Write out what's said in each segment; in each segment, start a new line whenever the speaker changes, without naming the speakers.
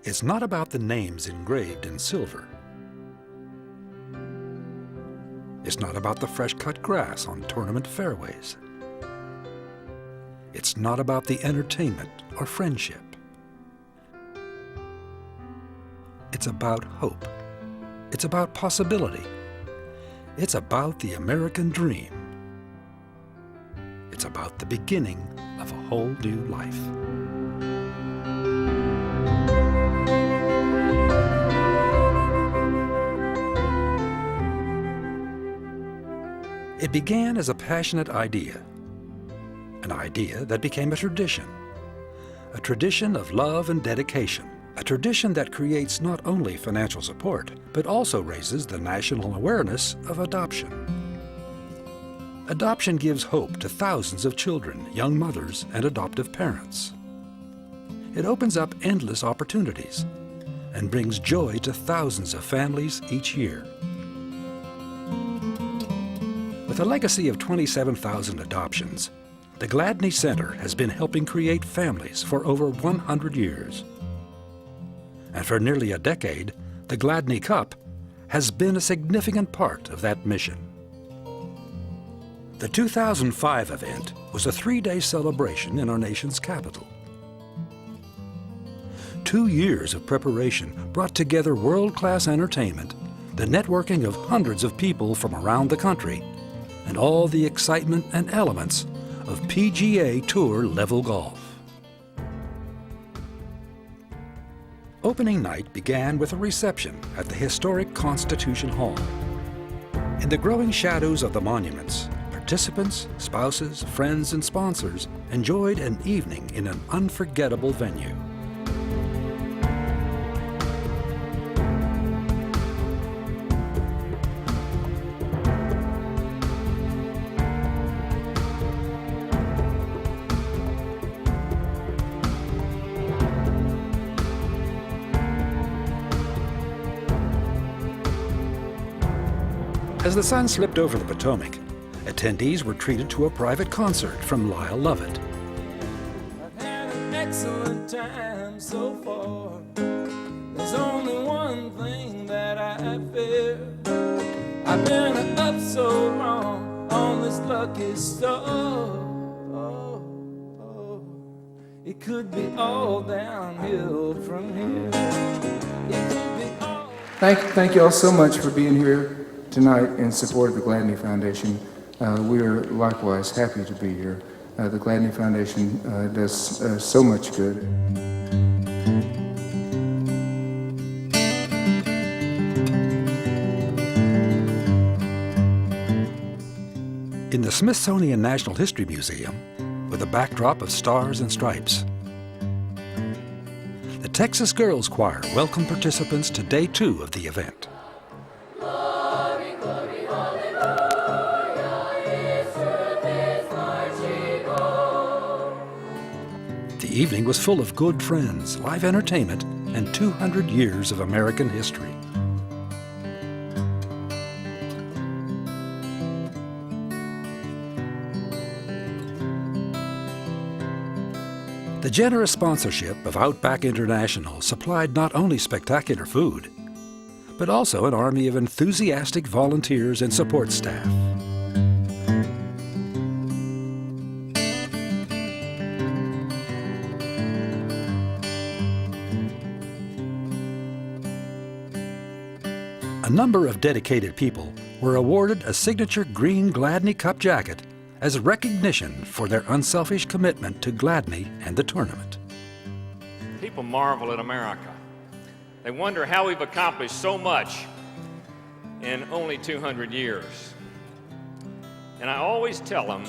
It's not about the names engraved in silver. It's not about the fresh-cut grass on tournament fairways. It's not about the entertainment or friendship. It's about hope. It's about possibility. It's about the American dream. It's about the beginning of a whole new life. It began as a passionate idea, an idea that became a tradition of love and dedication, a tradition that creates not only financial support, but also raises the national awareness of adoption. Adoption gives hope to thousands of children, young mothers, and adoptive parents. It opens up endless opportunities and brings joy to thousands of families each year. With a legacy of 27,000 adoptions, the Gladney Center has been helping create families for over 100 years. And for nearly a decade, the Gladney Cup has been a significant part of that mission. The 2005 event was a 3-day celebration in our nation's capital. 2 years of preparation brought together world-class entertainment, the networking of hundreds of people from around the country, and all the excitement and elements of PGA Tour level golf. Opening night began with a reception at the historic Constitution Hall. In the growing shadows of the monuments, participants, spouses, friends, and sponsors enjoyed an evening in an unforgettable venue. As the sun slipped over the Potomac, attendees were treated to a private concert from Lyle Lovett.
I've had an excellent time so far. There's only one thing that I fear. I've been up so long on this lucky star. It could be all downhill from here. It could be all.
Thank you all so much for being here tonight in support of the Gladney Foundation. We are likewise happy to be here. The Gladney Foundation does so much good.
In the Smithsonian Natural History Museum, with a backdrop of stars and stripes, the Texas Girls Choir welcomed participants to Day 2 of the event. The evening was full of good friends, live entertainment, and 200 years of American history. The generous sponsorship of Outback International supplied not only spectacular food, but also an army of enthusiastic volunteers and support staff. A number of dedicated people were awarded a signature green Gladney Cup jacket as recognition for their unselfish commitment to Gladney and the tournament.
People marvel at America. They wonder how we've accomplished so much in only 200 years. And I always tell them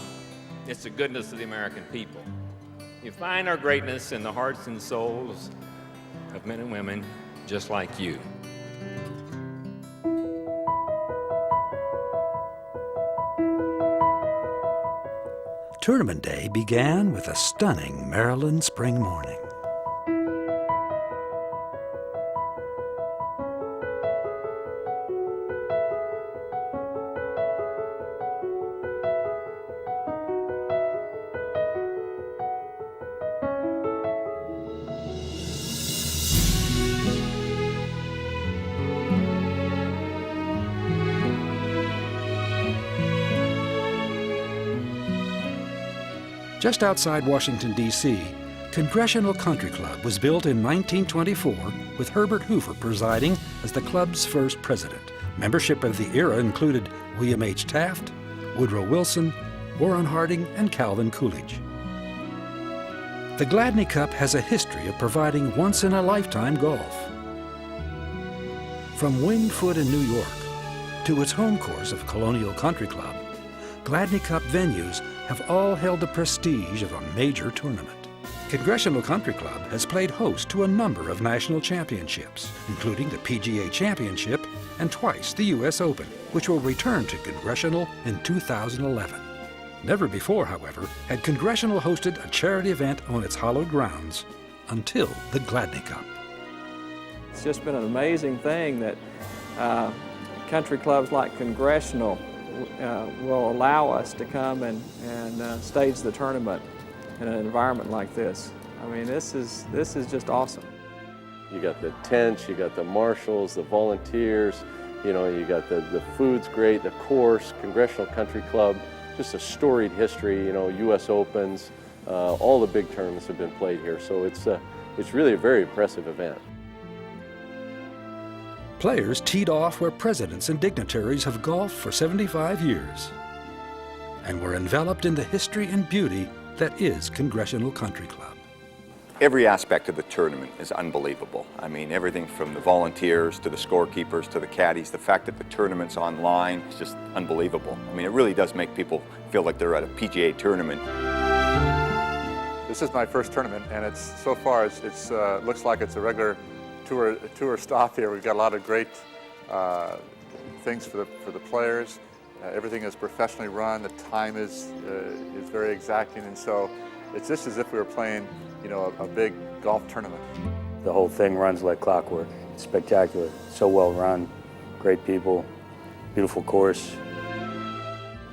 it's the goodness of the American people. You find our greatness in the hearts and souls of men and women just like you.
Tournament day began with a stunning Maryland spring morning. Just outside Washington, D.C., Congressional Country Club was built in 1924 with Herbert Hoover presiding as the club's first president. Membership of the era included William H. Taft, Woodrow Wilson, Warren Harding, and Calvin Coolidge. The Gladney Cup has a history of providing once-in-a-lifetime golf. From Winged Foot in New York to its home course of Colonial Country Club, Gladney Cup venues have all held the prestige of a major tournament. Congressional Country Club has played host to a number of national championships, including the PGA Championship and twice the U.S. Open, which will return to Congressional in 2011. Never before, however, had Congressional hosted a charity event on its hallowed grounds until the Gladney Cup.
It's just been an amazing thing that country clubs like Congressional will allow us to come and stage the tournament in an environment like this. I mean, this is just awesome.
You got the tents, you got the marshals, the volunteers, you know, you got the food's great, the course, Congressional Country Club, just a storied history, you know, U.S. Opens, all the big tournaments have been played here, so it's really a very impressive event.
Players teed off where presidents and dignitaries have golfed for 75 years and were enveloped in the history and beauty that is Congressional Country Club.
Every aspect of the tournament is unbelievable. I mean, everything from the volunteers to the scorekeepers to the caddies, the fact that the tournament's online is just unbelievable. I mean, it really does make people feel like they're at a PGA tournament.
This is my first tournament, and so far it looks like it's a regular tour stop here. We've got a lot of great things for the players. Everything is professionally run. The time is very exacting, and so it's just as if we were playing, you know, a big golf tournament.
The whole thing runs like clockwork. It's spectacular. So well run, great people, beautiful course.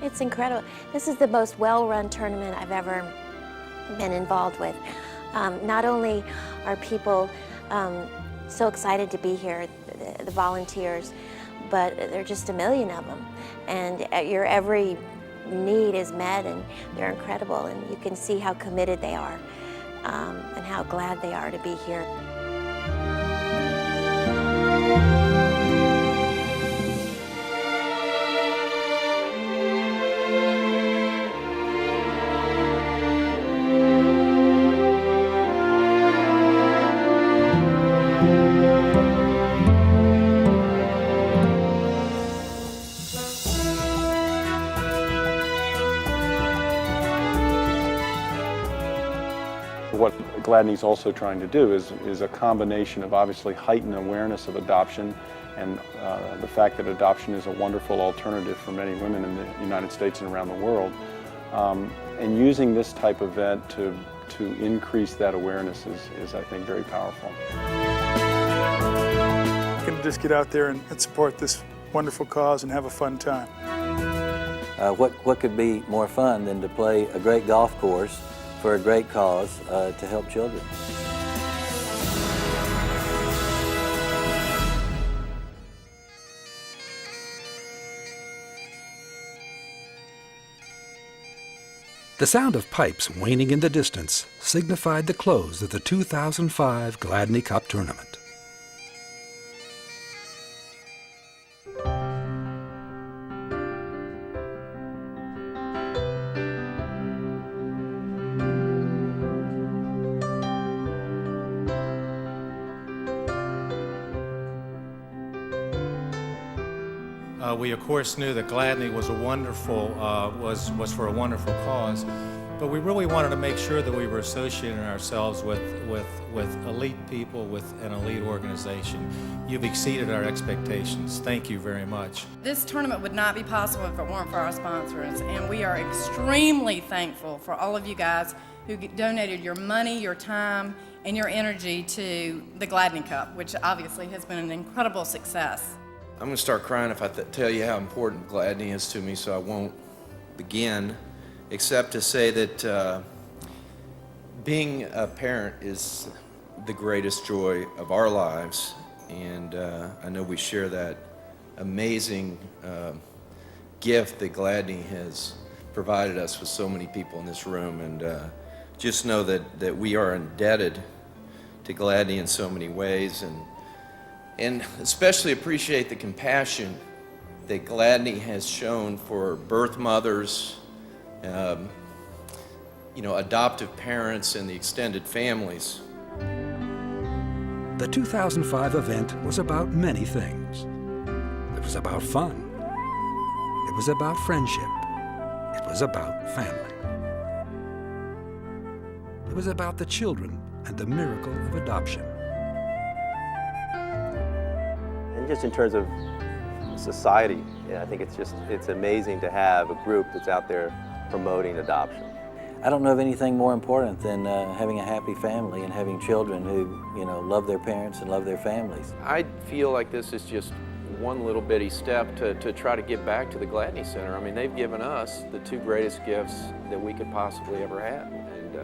It's incredible. This is the most well-run tournament I've ever been involved with. Not only are people so excited to be here, the volunteers, but there are just a million of them. And your every need is met, and they're incredible, and you can see how committed they are and how glad they are to be here.
What Gladney's also trying to do is a combination of obviously heightened awareness of adoption and the fact that adoption is a wonderful alternative for many women in the United States and around the world, and using this type of event to increase that awareness is I think, very powerful.
You can just get out there and support this wonderful cause and have a fun time.
What could be more fun than to play a great golf course for a great cause to help children?
The sound of pipes waning in the distance signified the close of the 2005 Gladney Cup tournament.
We of course knew that Gladney was was for a wonderful cause, but we really wanted to make sure that we were associating ourselves with elite people, with an elite organization. You've exceeded our expectations. Thank you very much.
This tournament would not be possible if it weren't for our sponsors, and we are extremely thankful for all of you guys who donated your money, your time, and your energy to the Gladney Cup, which obviously has been an incredible success.
I'm going to start crying if I tell you how important Gladney is to me, so I won't begin, except to say that being a parent is the greatest joy of our lives, and I know we share that amazing gift that Gladney has provided us with so many people in this room, and just know that we are indebted to Gladney in so many ways, and especially appreciate the compassion that Gladney has shown for birth mothers, adoptive parents, and the extended families.
The 2005 event was about many things. It was about fun. It was about friendship. It was about family. It was about the children and the miracle of adoption.
And just in terms of society, I think it's amazing to have a group that's out there promoting adoption.
I don't know of anything more important than having a happy family and having children who, love their parents and love their families.
I feel like this is just one little bitty step to try to give back to the Gladney Center. I mean, they've given us the two greatest gifts that we could possibly ever have. And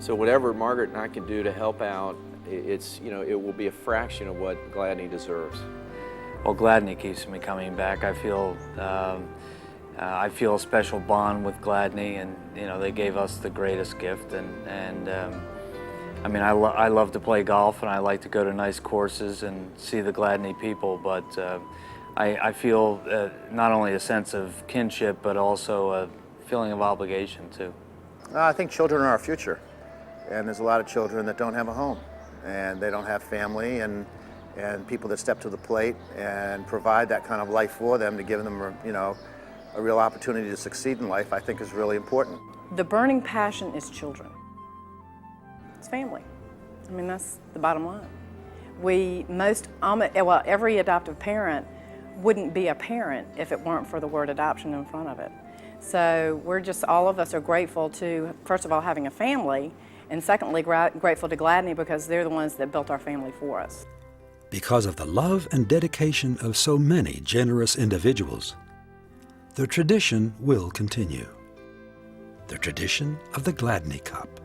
so whatever Margaret and I can do to help out, it will be a fraction of what Gladney deserves.
Well, Gladney keeps me coming back. I feel a special bond with Gladney, and they gave us the greatest gift. I love to play golf, and I like to go to nice courses and see the Gladney people. But I feel not only a sense of kinship, but also a feeling of obligation too.
I think children are our future, and there's a lot of children that don't have a home, and they don't have family, and people that step to the plate and provide that kind of life for them, to give them a real opportunity to succeed in life, I think is really important.
The burning passion is children. It's family. I mean, that's the bottom line. Every adoptive parent wouldn't be a parent if it weren't for the word adoption in front of it. So all of us are grateful to, first of all, having a family, and secondly, grateful to Gladney because they're the ones that built our family for us.
Because of the love and dedication of so many generous individuals, the tradition will continue. The tradition of the Gladney Cup.